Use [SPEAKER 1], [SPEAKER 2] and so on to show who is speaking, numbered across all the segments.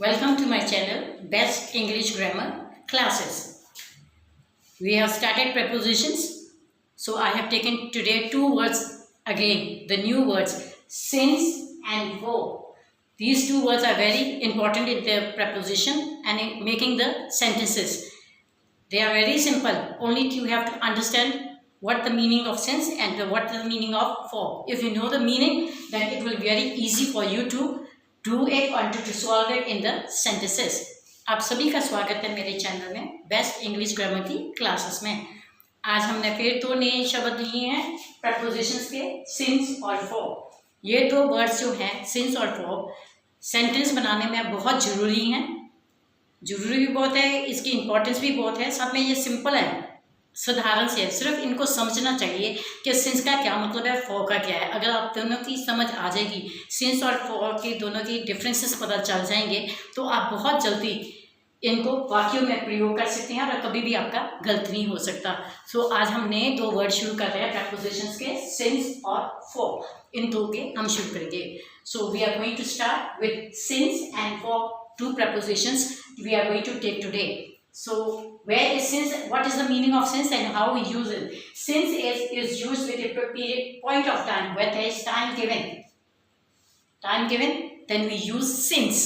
[SPEAKER 1] Welcome to my channel Best English Grammar Classes. We have started prepositions. So I have taken today two words again, the new words since and for. These two words are very important in the preposition and in making the sentences. They are very simple. Only you have to understand what the meaning of since and what the meaning of for. If you know the meaning, then it will be very easy for you to do it or to solve it in the sentences. आप सभी का स्वागत है मेरे channel में best English grammar की classes में। आज हमने फिर दो नए शब्द लिए हैं प्रपोजिशंस के, सिंस और फॉर। ये दो वर्ड्स जो हैं सिंस और फॉर सेंटेंस बनाने में बहुत ज़रूरी हैं। ज़रूरी भी बहुत है, इसकी इम्पोर्टेंस भी बहुत है। सब में ये सिंपल है, साधारण से है। सिर्फ इनको समझना चाहिए कि सिंस का क्या मतलब है, फॉर का क्या है। अगर आप दोनों की समझ आ जाएगी, सिंस और फॉर की दोनों की डिफरेंसेस पता चल जाएंगे, तो आप बहुत जल्दी इनको वाक्यों में प्रयोग कर सकते हैं और कभी भी आपका गलत नहीं हो सकता। सो आज हम नए दो वर्ड शुरू कर रहे हैं प्रपोजिशंस के, सिंस और फॉर। इन दो के हम शुरू करेंगे। So we are going to start with since and for, two prepositions we are going to take today. So where is since, what is the meaning of since and how we use it? Since is used with a point of time where there is time given. Time given, then we use since.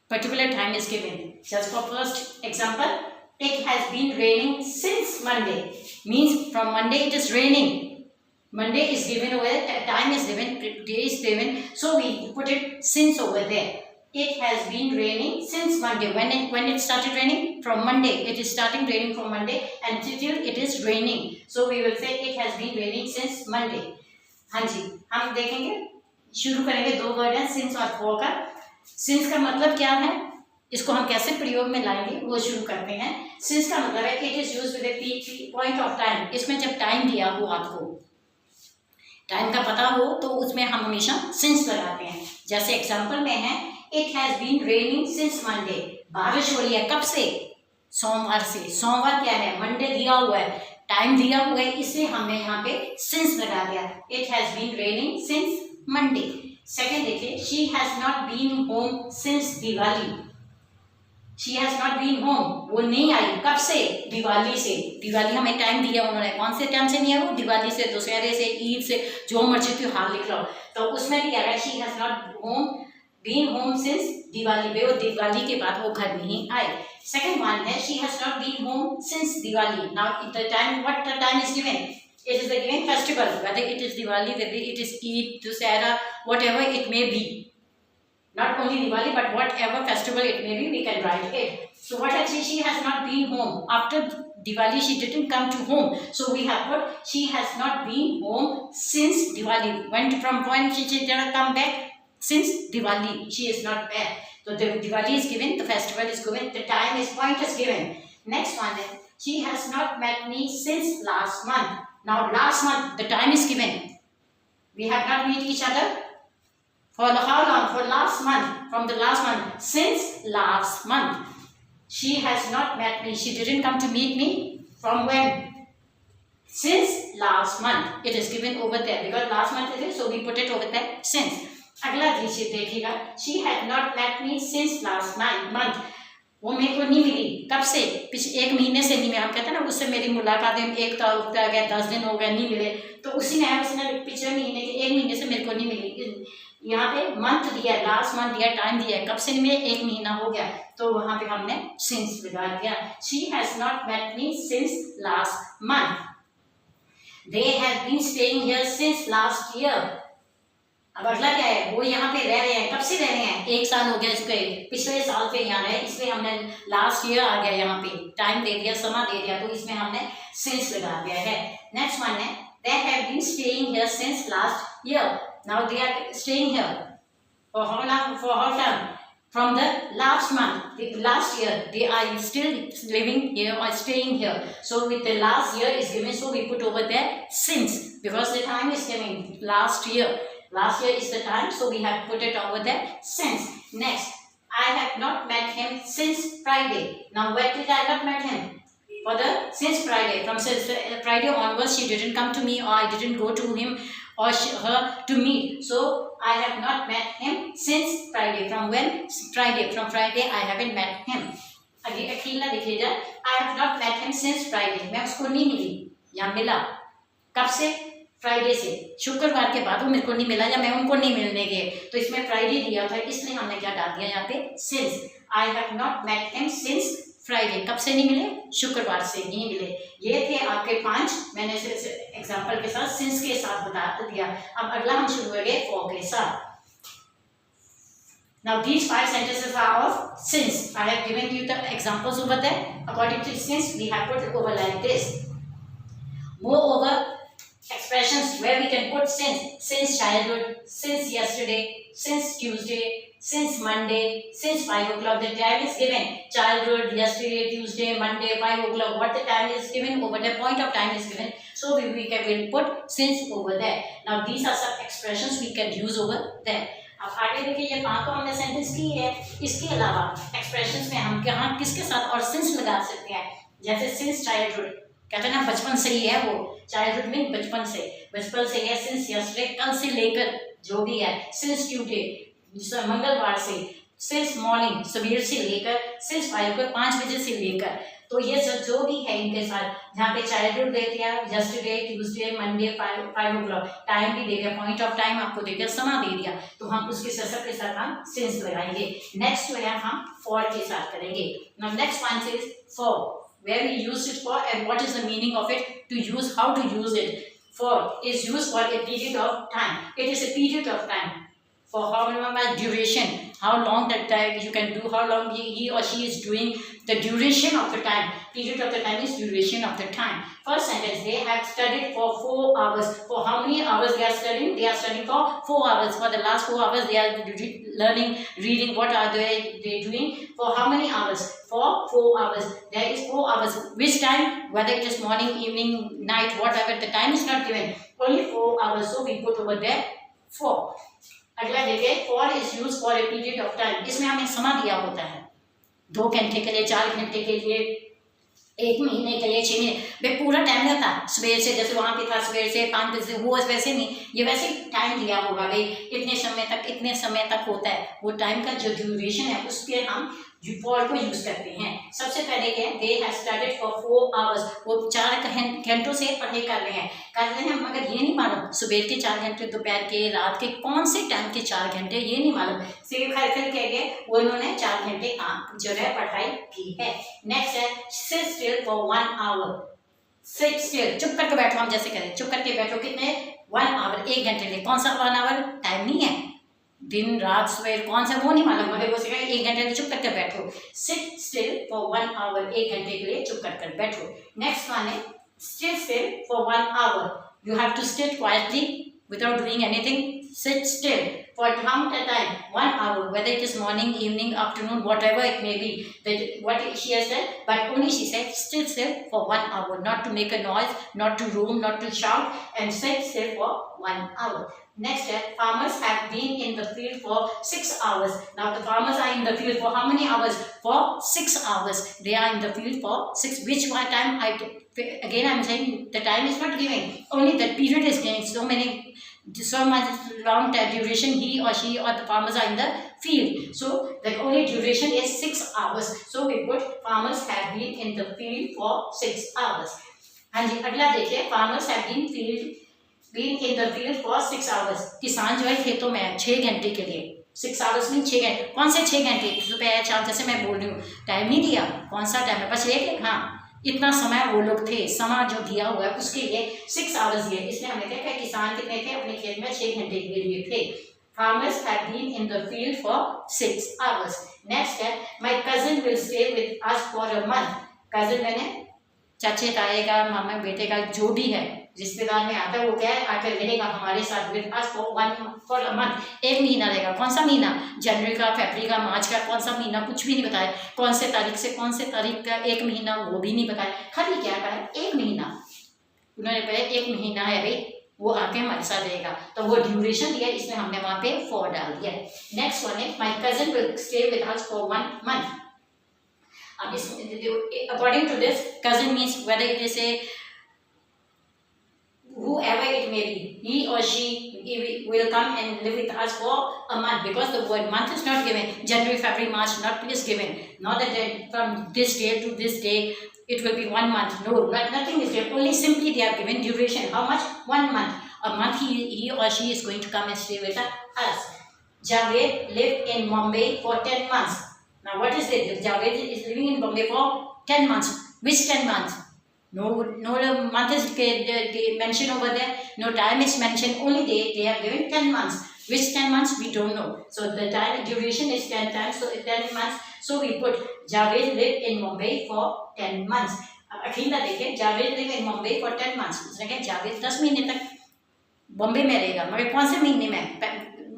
[SPEAKER 1] Particular time is given. Just for first example, it has been raining since Monday. Means from Monday it is raining. Monday is given over there, time is given, day is given, so we put it since over there. It has been raining since Monday. When it started raining? From Monday. It is starting raining from Monday and till it is raining. So we will say it has been raining since Monday. हाँ जी, हम देखेंगे, शुरू करेंगे। दो word हैं since और for का। Since का मतलब क्या है, इसको हम कैसे प्रयोग में लाएंगे वो शुरू करते हैं। सिंस का मतलब है it is used with A point of time. इसमें जब टाइम दिया हो, आपको टाइम का पता हो, तो उसमें हम हमेशा सिंस लगाते हैं। जैसे एग्जाम्पल में है It has been raining since Monday. बारिश हो रही है कब से? सोमवार से। सोमवार क्या है? मंडे दिया हुआ है, टाइम दिया हुआ है, इसलिए हमने यहाँ पे since लगा दिया। It has been raining since Monday. Second देखिए, she has not been home since Diwali. She has not been home. वो नहीं आई कब से? दिवाली से। दिवाली हमें टाइम दिया उन्होंने, कौन से टाइम से नहीं है वो? दिवाली से, दशहरे से, ईद से, जो मर्जी त्योहार लिख लो, तो उसमें भी आ रहा है she has not been home since Diwali. वे वो दिवाली के बाद वो घर नहीं आए। Second one है she has not been home since Diwali. Now the time, what the time is given? It is the given festival, whether it is Diwali, whether it is Eid, Dussehra, whatever it may be. Not only Diwali, but whatever festival it may be, we can write it. So what actually she has not been home after Diwali. She didn't come to home, so we have put she has not been home since Diwali. When she didn't come back? Since Diwali, she is not back. So the Diwali is given, the festival is given, the time is point is given. Next one is she has not met me since last month. Now last month, the time is given. We have not met each other for how long? For last month. From the last month, since last month, she has not met me. She didn't come to meet me. From when? Since last month. It is given over there because last month it is, so we put it over there. Since. अगला दृश्य देखिएगा, she had not met me since last month. वो मेरे को नहीं मिली कब से? पिछले एक महीने से नहीं मिला। हम कहते हैं ना, उससे मेरी मुलाकात है, एक तो आ गया, 10 दिन हो गए नहीं मिले, तो उसी ने उसने पिछले महीने के एक महीने से मेरे को नहीं मिली। यहाँ पे मंथ दिया, लास्ट मंथ दिया, टाइम दिया, कब से नहीं मिले? एक महीना हो गया, तो वहाँ पे हमने सिंस लगा दिया। she has not met me since last month. they have been staying here since last year. अब अगला क्या है? वो यहाँ पे रह रहे हैं, कब से रह रहे हैं? 1 साल हो गया इसके, पिछले साल पे यहाँ रहे, इसलिए हमने लास्ट ईयर आ गया, यहाँ पे टाइम दे दिया, समय दे दिया, तो इसमें हमने सिंस लगा दिया है। नेक्स्ट वन है they have been staying here since last year. Now they are staying here for how long? For how long? From the last month, the last year, they are still living here or staying here. So with the last year is given, so we put over there since, because the time is given last year. Last year is the time, so we have put it over there since. Next, I have not met him since Friday. Now where did I not met him? For the since Friday. From since Friday onwards, she didn't come to me, or I didn't go to him or her to meet. So I have not met him since Friday. From when? Friday. From Friday I haven't met him. अभी अकेला लिख लीजिए, I have not met him since Friday. मैं उसको नहीं मिली या मिला, कब से? फ्राइडे से, शुक्रवार के बाद वो मेरे को नहीं मिला या मैं उनको नहीं मिलने गए, तो इसमें फ्राइडे दिया था, इसलिए हमने क्या डाल दिया यहाँ पे? Since. I have not met him since Friday. कब से नहीं मिले? शुक्रवार से नहीं मिले. ये थे आपके 5, मैंने एग्जाम्पल के साथ सिंस के साथ बता दिया. अब अगला हम शुरू करेंगे फॉर के साथ. Now these 5 sentences are of since. I have given you the examples over there. According to since, we have put it over like this. Moreover, expressions where we can put since childhood, since yesterday, since Tuesday, since Monday, since 5 o'clock. The time is given. Childhood, yesterday, Tuesday, Monday, 5 o'clock. What the time is given over the point of time is given. So we can put since over there. Now these are some expressions we can use over there. अब आगे देखिए, ये 5 तो हमने sentence की है. इसके अलावा एक्सप्रेशंस में हम यहाँ किसके साथ और सिंस लगा सकते हैं. जैसे सिंस चाइल्डहुड, कहते हैं ना बचपन से ही है वो. चाइल्डहुड में बचपन से है. सिंस यस्टरडे, कल से लेकर जो भी है. सिंस ट्यूसडे, मंगलवार से. सिंस मॉर्निंग, सवेर से लेकर. सिंस 5 बजे से लेकर. तो ये सब जो भी है इनके साथ, जहाँ पे चाइल्डहुड दे दिया, yesterday, Tuesday, Monday, 5 o'clock. Time भी दे दिया, पॉइंट ऑफ टाइम आपको दे दिया, समय दे दिया, तो हम उसके सब के साथ हम सिंस लगाएंगे. नेक्स्ट जो है हम फॉर के साथ करेंगे. Now next one is for, where we use it for and what is the meaning of it, to use, how to use it. For is used for a period of time. It is a period of time. For how much duration, how long that time you can do, how long he or she is doing, the duration of the time. Period of the time is duration of the time. First sentence, they have studied for 4 hours. For how many hours they are studying? They are studying for 4 hours. For the last 4 hours they are learning, reading. What are they doing? For how many hours? For 4 hours. There is 4 hours. Which time? Whether it is morning, evening, night, whatever, the time is not given. Only 4 hours. So we put over there 4. अगला देखिए, for is use for a period of time. इसमें हमें समय दिया होता है 2 घंटे के लिए, 4 घंटे के लिए, 1 महीने के लिए, 6 महीने. वे पूरा टाइम रहता है सवेर से, जैसे वहाँ पे था सवेर से 5 बजे से, वो वैसे नहीं, ये वैसे टाइम दिया होगा भाई इतने समय तक होता है. वो टाइम का जो ड्यूरेशन है उसके हम फॉर को यूज करते हैं. सबसे पहले क्या है, they have studied for 4 hours. वो 4 घंटों से पढ़ाई कर रहे हैं, मगर ये नहीं मालूम सुबह के 4 घंटे, दोपहर के, रात के, कौन से टाइम के 4 घंटे ये नहीं मालूम. सिर्फ खैर कह गए वो इन्होंने 4 घंटे काम जो है पढ़ाई की है. नेक्स्ट है seat still for 1 hour. Seat still, चुप करके बैठो, हम जैसे करें चुप करके बैठो, कितने? 1 hour, 1 घंटे लिए. कौन सा 1 hour? टाइम नहीं है, दिन रात सुबह कौन सा वो नहीं मालूम, मगर वो सिखाए 1 घंटे चुप करके बैठो. सिट स्टिल फॉर 1 hour, 1 घंटे के लिए चुप कर बैठो. नेक्स्ट वन है stay still for 1 hour. You have to sit quietly without doing anything. Sit still for how much time? 1 hour, whether it is morning, evening, afternoon, whatever it may be. That what she has said, but only she said still for 1 hour, not to make a noise, not to roam, not to shout, and sit still for 1 hour. Next step, farmers have been in the field for 6 hours. Now the farmers are in the field for how many hours? For 6 hours. They are in the field for 6. Which one time? Again I'm saying the time is not given. Only the period is given. So much long duration he or she or the farmers are in the field. So the only duration is 6 hours. So we put farmers have been in the field for 6 hours. हाँ जी, अगला देखिए, farmers have been in the field for 6 hours. किसान जो है खेतों में 6 घंटे के लिए. 6 hours में 6 घंटे. कौन से 6 घंटे? सुबह 4, जैसे मैं बोल रही हूँ, टाइम नहीं दिया. कौन सा टाइम है? बस एक, हाँ इतना समय वो लोग थे, समय जो दिया हुआ है उसके लिए 6 hours दिए. इसलिए हमने देखा किसान कितने थे अपने खेत में? 6 घंटे के लिए थे. Farmers have been in the field for 6 hours. Next है, my cousin will stay with us for a month. cousin मैंने चाचे ताए का, मामा बेटे का, जो भी है रिश्तेदार में आता है, वो क्या है, आकर रहेगा हमारे साथ. With us for a month. 1 महीना रहेगा. कौन सा महीना? जनवरी का, फरवरी का, मार्च का, कौन सा महीना? कुछ भी नहीं बताया. कौन से तारीख से कौन से तारीख का 1 महीना, वो भी नहीं बताया. खाली क्या कहा है? 1 महीना. उन्होंने कहा 1 महीना है भाई, वो आके हमारे साथ रहेगा. तो वो ड्यूरेशन दिया, इसमें हमने वहाँ पे फॉर डाल दिया. नेक्स्ट वन है my cousin will stay with us for 1 month. अब इसमें according to this cousin means whether it is a whoever it may be, he or she will come and live with us for a month, because the word month is not given. January, February, March not is given. Not that from this day to this day it will be 1 month. No, nothing is given. Only simply they are given duration. How much? 1 month. A month he or she is going to come and stay with us. Javed lived in Bombay for 10 months. Now what is it? Javed is living in Bombay for 10 months. Which 10 months? No month is mentioned over there. No time is mentioned. Only they have given 10 months. Which 10 months? We don't know. So the time duration is 10 times. So 10 months. So we put Javed lived in Mumbai for 10 months. अब अखीला देखिए, Javed lived in Mumbai for 10 months. उसने कहा जावेद 10 महीने तक बॉम्बे में रहेगा, मगर कौन से महीने में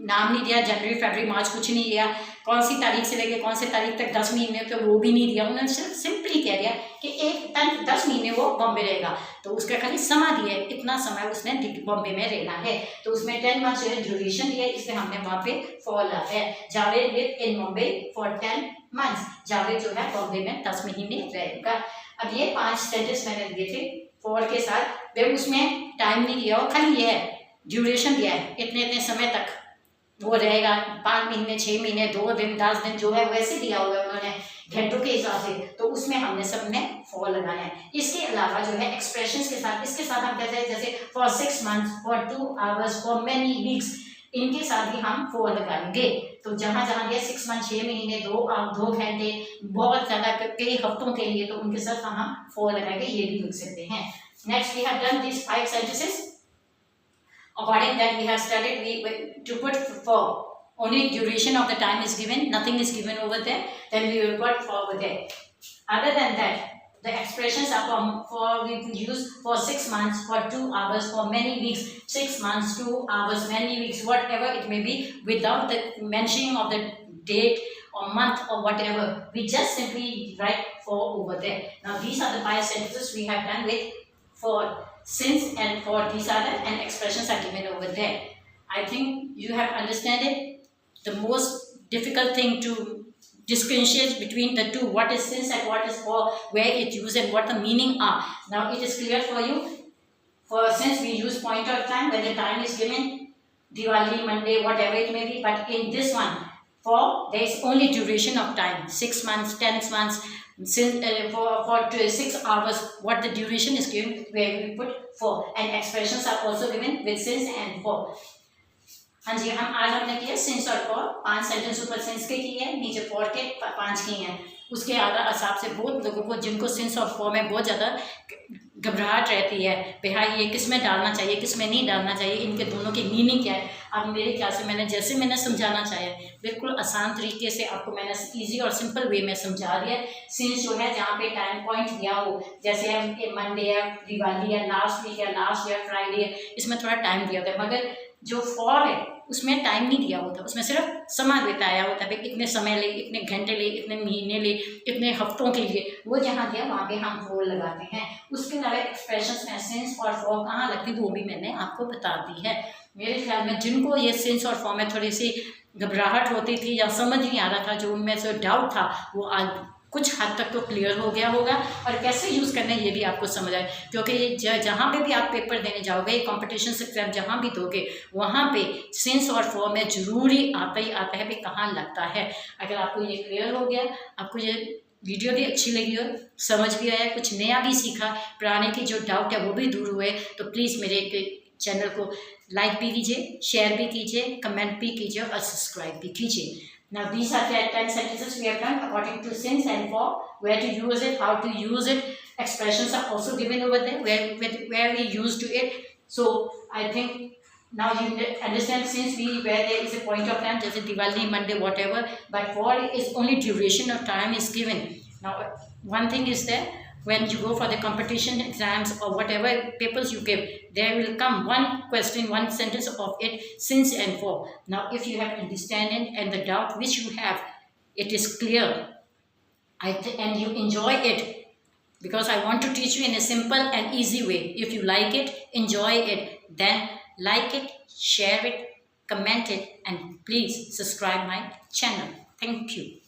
[SPEAKER 1] नाम नहीं दिया, जनवरी फरवरी मार्च कुछ नहीं दिया, कौन सी तारीख से लेके कौन से तारीख तक 10 महीने तो वो भी नहीं दिया। उन्होंने सिर्फ सिंपली कह दिया कि 10 महीने वो बॉम्बे रहेगा, तो उसका खाली समय दिया, इतना समय उसने बॉम्बे में रहना है, तो उसमें 10 मंथ जो है ड्यूरेशन दिया, इसलिए हमने वहाँ पे फॉल है। Javed live in Mumbai for 10 months, Javed जो है बॉम्बे में 10 महीने रहेगा। अब ये 5 सेंटेंस मैंने दिए थे फॉर के साथ, वे उसमें टाइम नहीं दिया और खाली ये है ड्यूरेशन दिया है, इतने इतने समय तक वो रहेगा, 5 महीने 6 महीने 2 दिन 10 दिन जो है वैसे दिया हुआ है उन्होंने घंटों के हिसाब से, तो उसमें हमने सब ने फॉर लगाना है। इसके अलावा जो है एक्सप्रेशंस के साथ, इसके साथ हम कहते हैं जैसे for 6 months, for 2 hours, for many weeks, इनके साथ भी हम फॉर लगाएंगे। तो जहाँ जहाँ ये 6 मंथ 6 महीने 2 घंटे बहुत ज़्यादा कई हफ्तों के लिए, तो उनके साथ हम फॉर लगाएंगे, ये भी लिख सकते हैं। Next we have done this 5 sentences. According that we have studied, we to put for only duration of the time is given, nothing is given over there, then we will put for over there. Other than that, the expressions are for we can use for 6 months, for 2 hours, for many weeks, 6 months, 2 hours, many weeks, whatever it may be, without the mentioning of the date or month or whatever. We just simply write for over there. Now these are the 5 sentences we have done with for, since, and for. These are the and expressions are given over there. I think you have understood it. The most difficult thing to differentiate between the two, what is since and what is for, where it used and what the meaning are. Now it is clear for you. For since we use point of time when the time is given, Diwali, Monday, whatever it may be, but in this one, for there is only duration of time, 6 months, 10 months. Since for 6 hours, what the duration is given, where we put for, and expressions are also given with since and for. हाँ जी, हम आज हमने किया since और for, 5 sentence ऊपर since के किए, नीचे फॉर के 5 किए हैं। उसके हिसाब से बहुत लोगों को जिनको सिंस और फॉर में बहुत ज़्यादा घबराहट रहती है, भाई ये किस में डालना चाहिए, किस में नहीं डालना चाहिए, इनके दोनों की मीनिंग क्या है। अब मेरे ख्याल से मैंने समझाना चाहिए, बिल्कुल आसान तरीके से आपको मैंने इजी और सिंपल वे में समझा दिया। सिंस जो है जहाँ पे टाइम पॉइंट दिया हो, जैसे मंडे है, दिवाली है, लास्ट वीक है, लास्ट या फ्राइडे है, इसमें थोड़ा टाइम दिया होता है, मगर जो फॉर है उसमें टाइम नहीं दिया होता, उसमें सिर्फ समय बताया होता है, भाई इतने समय ले, इतने घंटे ले, इतने महीने ले, इतने हफ्तों के लिए, वो जहाँ दिया वहाँ पे हम फॉर लगाते हैं। उसके अलावा एक्सप्रेशंस में सिंस और फॉर कहाँ लगती है वो भी मैंने आपको बता दी है। मेरे ख्याल में जिनको ये सिंस और फॉर में थोड़ी सी घबराहट होती थी या समझ नहीं आ रहा था, जो उनमें से डाउट था, वो आज कुछ हद तक तो क्लियर हो गया होगा, और कैसे यूज़ करना है ये भी आपको समझ आए, क्योंकि जहाँ पे भी आप पेपर देने जाओगे, कंपटीशन एग्जाम जहाँ भी दोगे, वहाँ पे सिंस और फॉर में ज़रूरी आता ही आता है भाई कहाँ लगता है। अगर आपको ये क्लियर हो गया, आपको ये वीडियो भी अच्छी लगी हो, समझ भी आया, कुछ नया भी सीखा, पुराने की जो डाउट है वो भी दूर हुए, तो प्लीज़ मेरे चैनल को लाइक भी कीजिए, शेयर भी कीजिए, कमेंट भी कीजिए और सब्सक्राइब भी कीजिए। Now these are the 10 sentences we have done according to since and for, where to use it, how to use it. Expressions are also given over there where we used to it. So I think now you understand since where there is a point of time, just Diwali, Monday, whatever, but for is only duration of time is given. Now one thing is there, when you go for the competition exams or whatever papers you give, there will come one question, one sentence of it, since and for. Now if you have understanding and the doubt which you have, it is clear, and you enjoy it, because I want to teach you in a simple and easy way. If you like it, enjoy it, then like it, share it, comment it, and please subscribe my channel. Thank you.